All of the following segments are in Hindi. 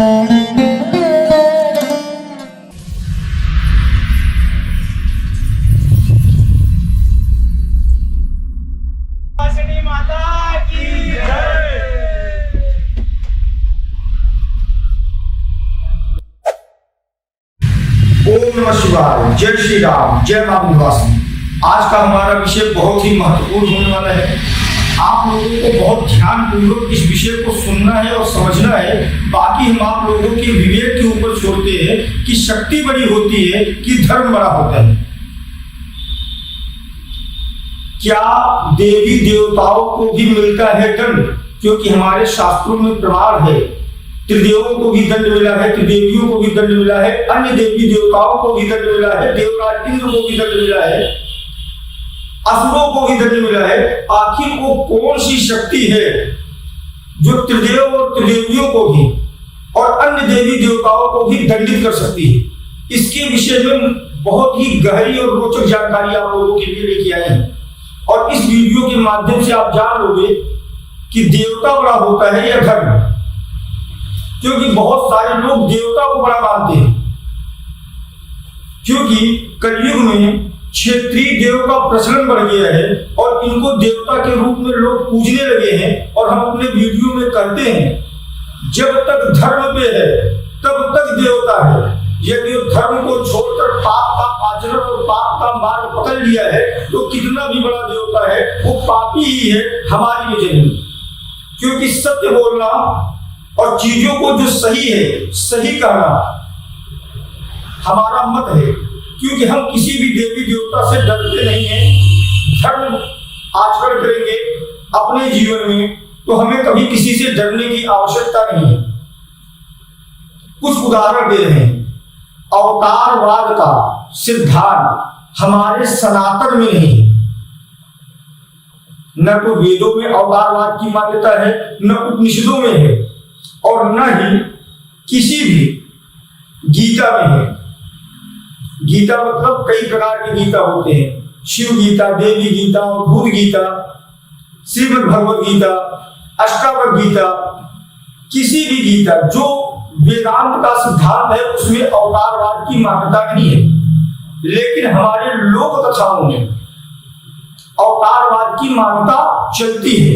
ओम नमः शिवाय, जय श्री राम, जय मां विंध्यवासिनी। आज का हमारा विषय बहुत ही महत्वपूर्ण होने वाला है। आप लोगों को बहुत ध्यानपूर्वक इस विषय को सुनना है और समझना है। बाकी हम आप लोगों के विवेक के ऊपर छोड़ते हैं कि शक्ति बड़ी होती है कि धर्म बड़ा होता है। क्या देवी देवताओं को भी मिलता है दंड? क्योंकि हमारे शास्त्रों में प्रमाण है, त्रिदेवों को भी दंड मिला है, त्रिदेवियों को भी दंड मिला है, अन्य देवी देवताओं को भी दंड मिला है, देवराज इंद्र को भी दंड मिला है, असुरों को भी दंड मिला है। आखिर वो कौन सी शक्ति है जो त्रिदेव और त्रिदेवियों को भी और अन्य देवी देवताओं को भी दंडित कर सकती है? इसके विषय में बहुत ही गहरी और रोचक जानकारी आप लोगों के लिए लेके आए हैं और इस वीडियो के माध्यम से आप जान लोगे कि देवता बड़ा होता है या धर्म। क्योंकि बहुत सारे लोग देवता को बड़ा मानते हैं, क्योंकि कलयुग में क्षेत्रीय देव का प्रचलन बढ़ गया है और इनको देवता के रूप में लोग पूजने लगे हैं। और हम अपने वीडियो में कहते हैं जब तक धर्म पे है तब तक देवता है। यदि धर्म को छोड़कर पाप का आचरण और पाप का मार्ग पकड़ लिया है तो कितना भी बड़ा देवता है वो पापी ही है हमारी वजह में। क्योंकि सत्य बोलना और चीजों को जो सही है सही कहना हमारा मत है। क्योंकि हम किसी भी देवी देवता से डरते नहीं हैं। धर्म आचरण करेंगे अपने जीवन में तो हमें कभी किसी से डरने की आवश्यकता नहीं है। कुछ उदाहरण दे रहे हैं। अवतारवाद का सिद्धांत हमारे सनातन में नहीं, न तो वेदों में अवतारवाद की मान्यता है, न उपनिषदों में है और न ही किसी भी गीता में है। गीता मतलब कई प्रकार के गीता होते हैं, शिव गीता, देवी गीता, भूत गीता, श्रीमद् भगवद गीता, अष्टावक्र गीता, किसी भी गीता जो वेदांत का सिद्धांत है उसमें अवतारवाद की मान्यता नहीं है। लेकिन हमारे लोक कथाओं में अवतारवाद की मान्यता चलती है।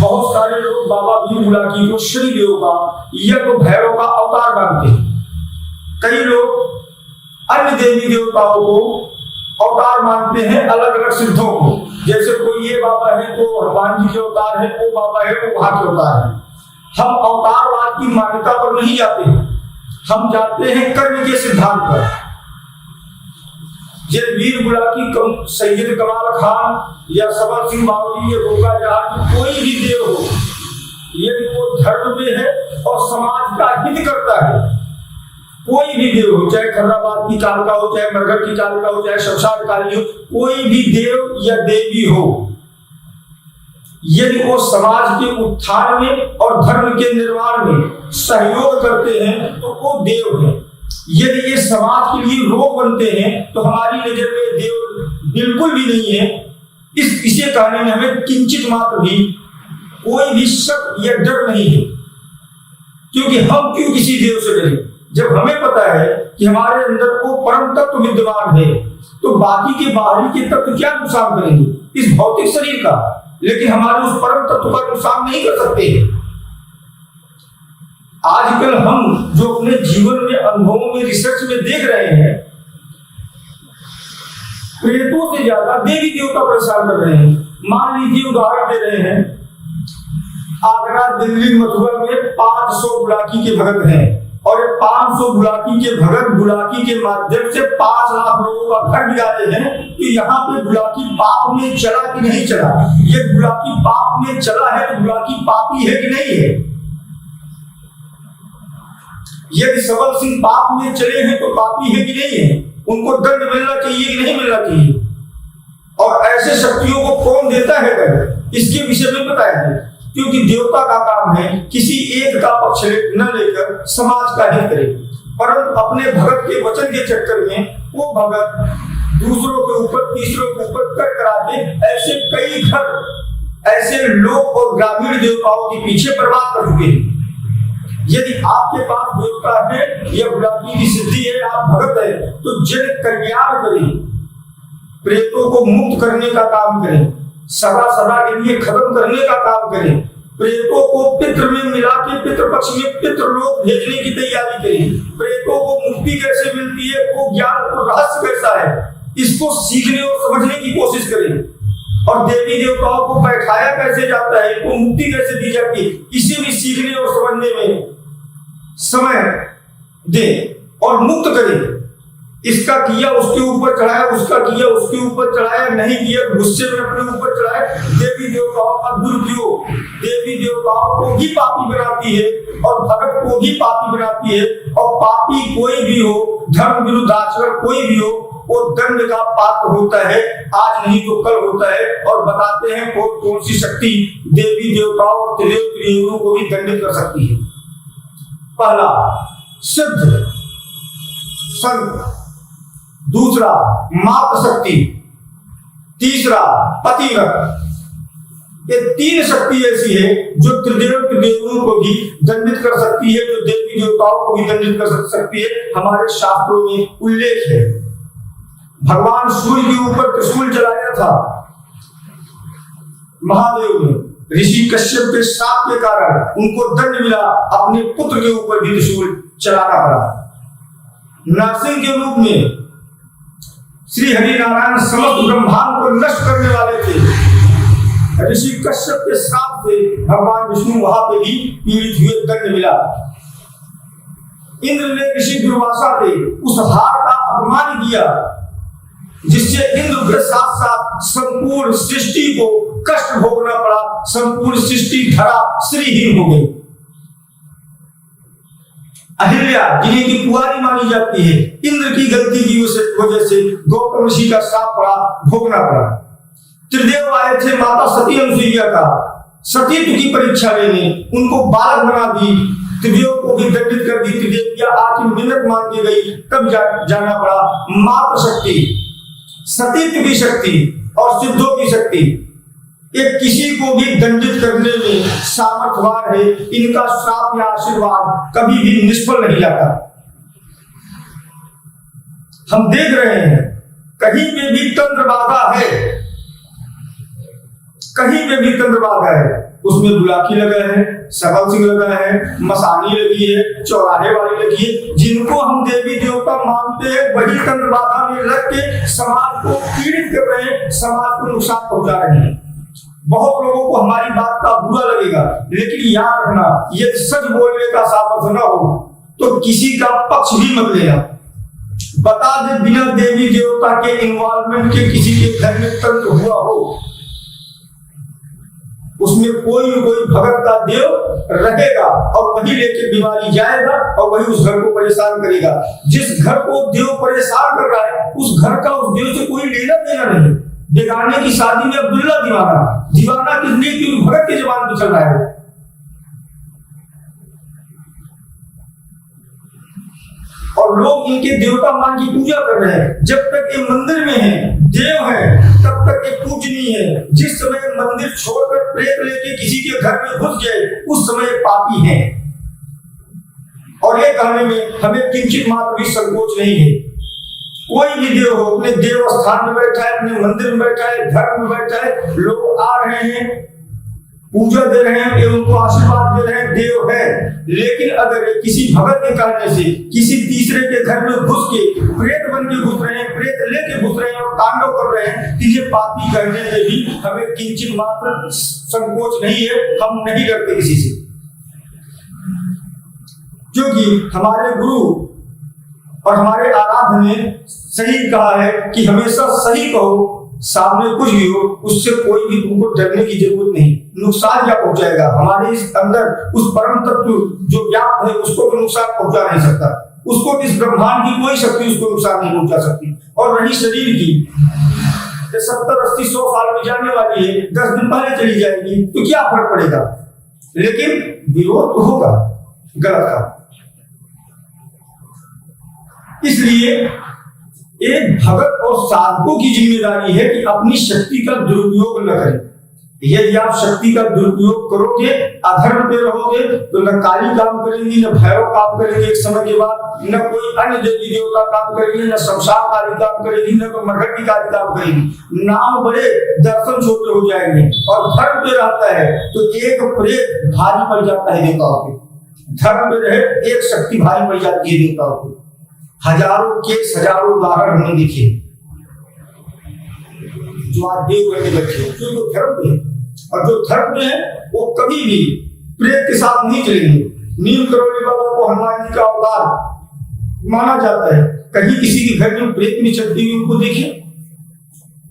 बहुत सारे लोग बाबा भीम बुलाकी को शनिदेव का या तो भैरव का अवतार मानते हैं। कई लोग अन्य देवी देवताओं को अवतार मानते हैं, अलग अलग सिद्धों को। जैसे कोई ये बाबा है तो हनुमान जी के अवतार है, वो बाबा है वो वहां के अवतार है। हम अवतारवाद की मान्यता पर नहीं जाते हैं, हम जाते हैं कर्म के सिद्धांत पर। जब वीर बुलाकी सैयद कमाल खान या सबर सिंह बावली या रोका जहां कोई भी देव हो, यदि वो धर्म में है और समाज का हित करता है, कोई भी देव हो, चाहे खर्राबाद की कालिका हो, चाहे मरघट की कालिका हो, चाहे शमशान काली हो, कोई भी देव या देवी हो, यदि वो समाज के उत्थान में और धर्म के निर्माण में सहयोग करते हैं तो वो देव है। यदि ये समाज के लिए रोग बनते हैं तो हमारी नजर में देव बिल्कुल भी नहीं है। इसे कहने में हमें किंचित मात्र भी कोई भी शक या डर नहीं है। क्योंकि हम क्यों किसी देव से डरें जब हमें पता है कि हमारे अंदर वो परम तत्व विद्यमान है। तो बाकी के बाहरी के तत्व क्या नुकसान करेंगे इस भौतिक शरीर का, लेकिन हमारे उस परम तत्व का नुकसान नहीं कर सकते। आजकल हम जो अपने जीवन में अनुभवों में रिसर्च में देख रहे हैं, प्रेतों से ज्यादा देवी देवता परेशान कर रहे हैं। मान लीजिए उदाहरण दे रहे हैं, आगरा, दिल्ली, मथुरा में 500 बुलाकी के भगत हैं और 500 बुलाकी के भगत बुलाकी के माध्यम से 5 लाख लोगों का घर बिगाड़े हैं। तो यहाँ पे बुलाकी पाप में चला कि नहीं चला? ये बुलाकी पाप में चला है तो बुलाकी पापी है कि नहीं है? यदि सबल सिंह पाप में चले हैं तो पापी है कि नहीं है? उनको दंड मिलना चाहिए कि नहीं मिलना चाहिए? और ऐसे शक्तियों को कौन देता है दंड, इसके विषय में बताया है। क्योंकि देवता का काम है किसी एक का पक्ष न लेकर समाज का हित करे, परंतु अपने भगत के वचन के चक्कर में वो भगत दूसरों के ऊपर, तीसरों के ऊपर कर कराते ऐसे कई घर, ऐसे लोग और ग्रामीण देवताओं के पीछे बर्बाद कर चुके हैं। यदि आपके पास देवता है या बुलाकी की सिद्धि है, आप भगत है, तो जन कल्याण करें, प्रेतों को मुक्त करने का काम करें, सदा सदा के लिए खत्म करने का काम करें, प्रेतों को पितृ में मिला के पितृ पक्ष में पितृलोक भेजने की तैयारी करें। प्रेतों को मुक्ति कैसे मिलती है, वो ज्ञान को रहस्य कैसा है, इसको सीखने और समझने की कोशिश करें। और देवी देवताओं को बैठाया कैसे जाता है, इनको मुक्ति कैसे दी जाती है, इसे भी सीखने और समझने में समय दें और मुक्त करें। इसका किया उसके ऊपर चढ़ाया, उसका किया उसके ऊपर चढ़ाया, नहीं किया गुस्से में अपने ऊपर चढ़ाए। देवी देवताओं का दुरुपयोग देवी देवताओं को ही पापी बनाती है और भगत को ही पापी बनाती है। और पापी कोई भी हो, धर्म विरुद्ध आचरण कोई भी हो, वो दंड का पात्र होता है, आज नहीं तो कल होता है। और बताते हैं कौन सी शक्ति देवी देवताओं और त्रिदेवों को भी दंडित कर सकती है। पहला सिद्ध संत, दूसरा मातृ शक्ति, तीसरा पतिव्रत। ये तीन शक्ति ऐसी है जो त्रिदेवों को भी दंडित कर सकती है, जो देवी देवताओं को भी दंडित कर सकती है। हमारे शास्त्रों में उल्लेख है, भगवान सूर्य के ऊपर त्रिशूल चलाया था महादेव ने, ऋषि कश्यप के श्राप के कारण उनको दंड मिला, अपने पुत्र के ऊपर भी त्रिशूल चलाना पड़ा। नरसिंह के रूप में श्री हरि नारायण समस्त ब्रह्मांड को नष्ट करने वाले थे। ऋषि कश्यप के श्राप से भगवान विष्णु वहां पे भी पीड़ित हुए, दंड मिला। इंद्र ने ऋषि दुर्वासा थे, उस हार का अपमान किया, जिससे इंद्र के साथ साथ संपूर्ण सृष्टि को कष्ट भोगना पड़ा, संपूर्ण सृष्टि धरा श्रीहीन हो गई। अहिल्या जिन्हें की कुंवारी मानी जाती है, इंद्र की गलती की वजह से गौतम ऋषि का श्राप पड़ा, भोगना पड़ा। त्रिदेव आए थे माता सती अनुसुईया का सतीत्व की परीक्षा लेने, उनको बालक बना दी, त्रिदेव को भी दंडित कर दी। त्रिदेविया आखिर मिन्नत मांग के गई, तब जाना पड़ा। मातृ शक्ति, सतीत्व की शक्ति और सिद्धों की शक्ति, ये किसी को भी दंडित करने में सामर्थ्यवान है। इनका श्राप या आशीर्वाद कभी भी निष्फल नहीं जाता। हम देख रहे हैं कहीं पे भी तंत्र बाधा है, कहीं पे भी तंत्र बाधा है, उसमें बुलाकी लगा है, सकल सिंह लगा है, मसानी लगी है, चौराहे वाली लगी है। जिनको हम देवी देवता मानते हैं वही तंत्र बाधा में लग के समाज को पीड़ित कर रहे हैं, समाज को नुकसान पहुंचा रहे हैं। बहुत लोगों को हमारी बात का बुरा लगेगा, लेकिन याद रखना, ये सच बोलने का सामर्थ्य न हो तो किसी का पक्ष भी मत लेना। बता दे बिना देवी देवता के इन्वॉल्वमेंट के किसी के घर में तंत्र हुआ हो, उसमें कोई न कोई भगत का देव रहेगा और वही लेके बीमारी जाएगा और वही उस घर को परेशान करेगा। जिस घर को देव परेशान कर रहा है उस घर का उस देव से कोई लेना देना नहीं। बेगाने की शादी में अब्दुल्ला दीवाना, दीवाना किस लिए, क्योंकि भगत की जबान पर चल रहा है। और लोग इनके देवता मान की पूजा कर रहे हैं। जब तक ये मंदिर में है, देव है, तब तक ये पूजनीय है। जिस समय मंदिर छोड़कर प्रेत लेके किसी के घर में घुस गए उस समय पापी हैं। और ये कहने में हमें किंचित मात्र भी संकोच नहीं है। कोई भी देव हो, अपने देव स्थान में बैठा है, अपने मंदिर में बैठा है, घर में बैठा है, लोग आ रहे हैं, पूजा दे रहे हैं, उनको आशीर्वाद दे रहे हैं, देव है। लेकिन अगर किसी भगत के कहने से किसी तीसरे के घर में घुस के प्रेत बन के घुस रहे हैं, प्रेत लेके घुस रहे हैं और तांडव कर रहे हैं, तो ये पापी करने में भी हमें किंचित मात्र संकोच नहीं है। हम नहीं डरते किसी से, क्योंकि हमारे गुरु और हमारे आराध्य ने सही कहा है कि हमेशा सही कहो, सामने कुछ भी हो, उससे कोई भी तुमको डरने की जरूरत नहीं। नुकसान क्या पहुंचाएगा? हमारे इस अंदर उस परम तत्व जो व्याप्त है उसको तो नुकसान पहुंचा नहीं सकता। उसको इस ब्रह्मांड की कोई शक्ति उसको नुकसान नहीं पहुंचा सकती। और रही शरीर की, 70, 80, 100 साल में जाने वाली है, 10 दिन पहले चली जाएगी, तो क्या फर्क पड़ेगा? लेकिन विरोध तो होगा गलत का। इसलिए एक भगत और साधकों की जिम्मेदारी है कि अपनी शक्ति का दुरुपयोग न करें। यदि आप शक्ति का दुरुपयोग करोगे, अधर्म पे रहोगे, तो न काली काम करेंगी, न भैरव काम करेंगे एक समय के बाद, न कोई अन्य देवी देवता काम करेंगे, न शमशान काली काम करेगी, न तो मरघटी काली काम करेगी। नाम बड़े, दर्शन छोटे हो जाएंगे। और धर्म पे रहता है तो एक प्रेत भारी पड़ जाता है देवताओं पे। धर्म में रहे एक शक्ति भारी पड़ जाती है देवताओं पे। हजारों केस, हजारों उदाहरण हमने देखे जो आज देव करके बैठे, जो धर्म पे है। और जो धर्म में है वो कभी भी प्रेत के साथ नहीं चलेंगे। नीम करोली बाबा को हनुमान जी का अवतार माना जाता है। कहीं किसी के घर में प्रेत में चलती हुई उनको देखे।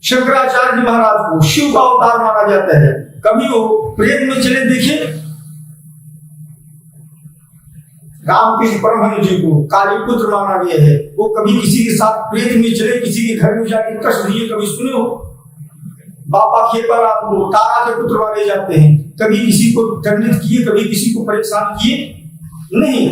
शंकराचार्य जी महाराज को शिव का अवतार माना जाता है, कभी वो प्रेत में चले देखे। रामकृष्ण परमहंस जी को काली पुत्र माना गया है, वो कभी किसी के साथ प्रेत में चले, किसी के घर में जाके कष्ट दिए, कभी सुने हो? बाबा खेपाराम को तारा के पुत्र माने जाते हैं, कभी किसी को दंडित किए, कभी किसी को परेशान किए नहीं,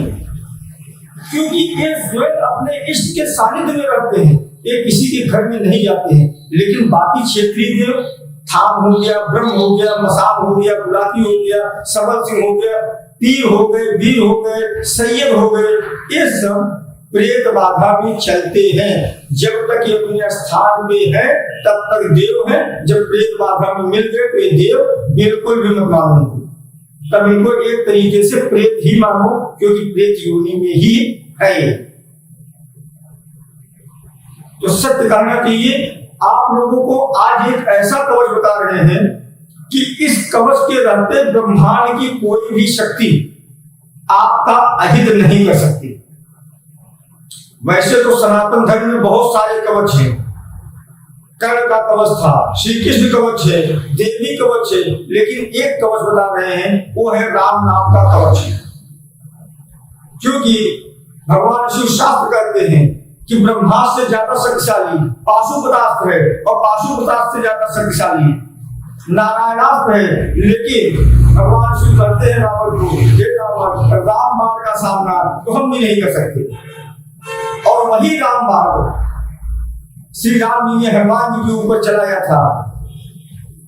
क्योंकि ये स्वयं अपने इष्ट के सानिध्य में रहते हैं। ये किसी के घर में नहीं जाते हैं। लेकिन बाकी क्षेत्रीय देव, थाम हो गया, ब्रह्म हो गया, मसान हो गया, बुलाती हो गया, सबल सिंह हो गया, तीर हो गए, वीर हो गए, सैयद हो गए, ये सब प्रेत बाधा में चलते हैं। जब तक ये अपने स्थान पे है तब तक देव है। जब प्रेत बाधा में मिल गए तो ये देव बिल्कुल भी मत मानो, तब इनको एक तरीके से प्रेत ही मानो, क्योंकि प्रेत योनि में ही है। तो सत्य कहना चाहिए। आप लोगों को आज एक ऐसा कवच बता रहे हैं कि इस कवच के रहते ब्रह्मांड की कोई भी शक्ति आपका अहित नहीं कर सकती। वैसे तो सनातन धर्म में बहुत सारे कवच हैं। कर्ण का कवच था, श्री कृष्ण कवच है, देवी कवच है, लेकिन एक कवच बता रहे हैं, वो है राम नाम का कवच। क्योंकि भगवान शिव शास्त्र कहते हैं कि ब्रह्मास्त्र से ज्यादा शक्तिशाली पाशुपतास्त्र है, और पाशुपतास्त्र से ज्यादा शक्तिशाली नारायणास्त्र है। लेकिन भगवान शिव कहते हैं रावण को, राम बाण का सामना तो हम भी नहीं कर सकते। और वही राम बाण श्री राम जी ने हनुमान जी के ऊपर चलाया था,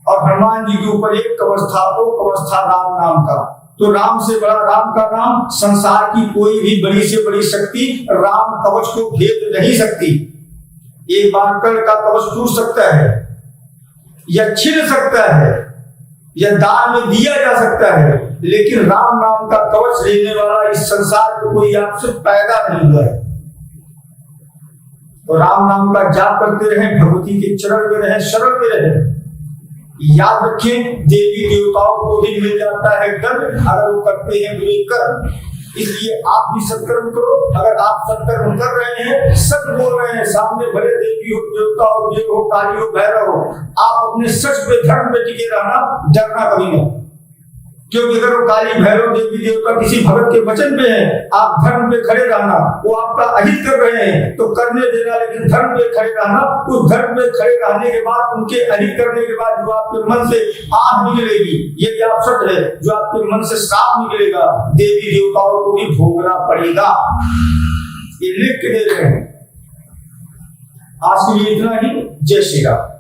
और हनुमान जी के ऊपर एक कवच था, वो कवच था राम नाम का। तो राम से बड़ा, राम का नाम, संसार की कोई भी बड़ी से बड़ी शक्ति राम कवच को भेद नहीं सकती। एक बार कर्ण का कवच टूट सकता है, या छिड़ सकता है, या दान में दिया जा सकता है, लेकिन राम नाम का कवच लेने वाला इस संसार को कोई आपसे पैदा नहीं हुआ है। तो राम नाम का जाप करते रहे, भगवती के चरण में रहे, शरण में रहे। याद रखें, देवी देवताओं को भी मिल जाता है दंड अगर वो करते हैं बुरे कर्म। इसलिए आप भी सत्कर्म करो। अगर आप सत्कर्म कर रहे हैं, सच बोल रहे हैं, सामने भले देवी हो, देवता हो, देव हो, काली हो, भैरव हो, आप अपने सच पे, धर्म पे टिके रहना, डरना कभी नहीं। क्योंकि अगर वो काली, भैरव, देवी देवता किसी भगत के वचन पे है, आप धर्म पे खड़े रहना। वो आपका अहित कर रहे हैं तो करने देना, लेकिन धर्म पे खड़े रहना। उस धर्म पे खड़े रहने के बाद, उनके अहित करने के बाद जो आपके मन से आग निकलेगी, यदि आप सच है, जो आपके मन से श्राप निकलेगा, देवी देवताओं को भी भोगना पड़ेगा। ये लिख के दे रहे हैं। आज के लिए इतना ही। जय श्री राम।